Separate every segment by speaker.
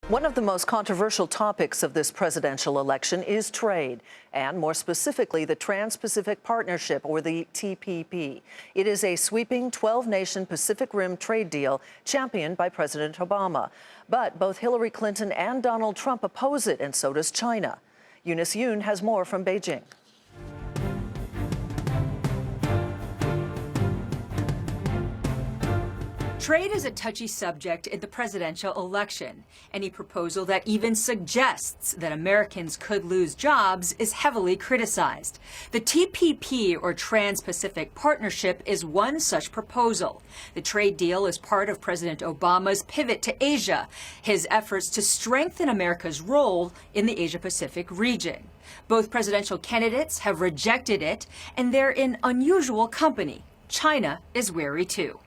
Speaker 1: One of the most controversial topics of this presidential election is trade, and more specifically, the Trans-Pacific Partnership, or the TPP. It is a sweeping 12-nation Pacific Rim trade deal championed by President Obama. But both Hillary Clinton and Donald Trump oppose it, and so does China. Eunice Yoon has more from Beijing.
Speaker 2: Trade is a touchy subject in the presidential election. Any proposal that even suggests that Americans could lose jobs is heavily criticized. The TPP, or Trans-Pacific Partnership, is one such proposal. The trade deal is part of President Obama's pivot to Asia, his efforts to strengthen America's role in the Asia-Pacific region. Both presidential candidates have rejected it, and they're in unusual company. China is wary too.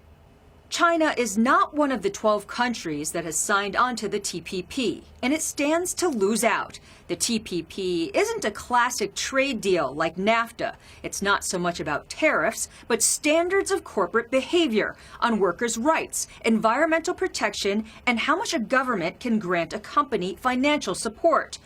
Speaker 2: China is not one of the 12 countries that has signed on to the TPP, and it stands to lose out. The TPP isn't a classic trade deal like NAFTA. It's not so much about tariffs, but standards of corporate behavior on workers' rights, environmental protection, and how much a government can grant a company financial support.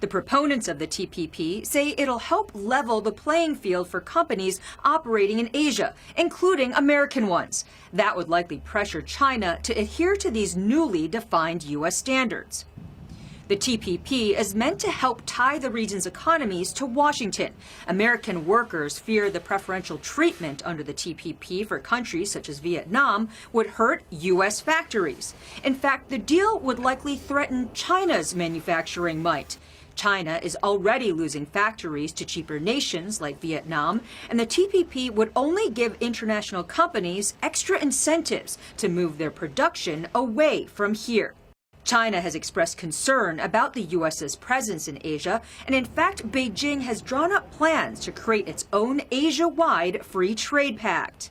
Speaker 2: The proponents of the TPP say it'll help level the playing field for companies operating in Asia, including American ones. That would likely pressure China to adhere to these newly defined U.S. standards. The TPP is meant to help tie the region's economies to Washington. American workers fear the preferential treatment under the TPP for countries such as Vietnam would hurt U.S. factories. In fact, the deal would likely threaten China's manufacturing might. China is already losing factories to cheaper nations like Vietnam, and the TPP would only give international companies extra incentives to move their production away from here. China has expressed concern about the U.S.'s presence in Asia, and in fact, Beijing has drawn up plans to create its own Asia-wide free trade pact.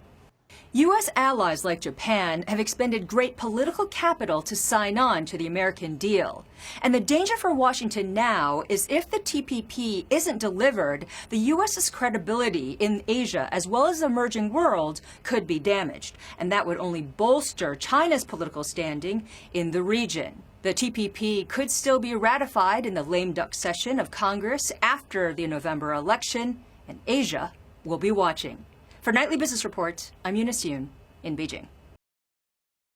Speaker 2: U.S. allies like Japan have expended great political capital to sign on to the American deal. And the danger for Washington now is if the TPP isn't delivered, the U.S.'s credibility in Asia as well as the emerging world could be damaged. And that would only bolster China's political standing in the region. The TPP could still be ratified in the lame duck session of Congress after the November election, and Asia will be watching. For Nightly Business Report, I'm Eunice Yoon in Beijing.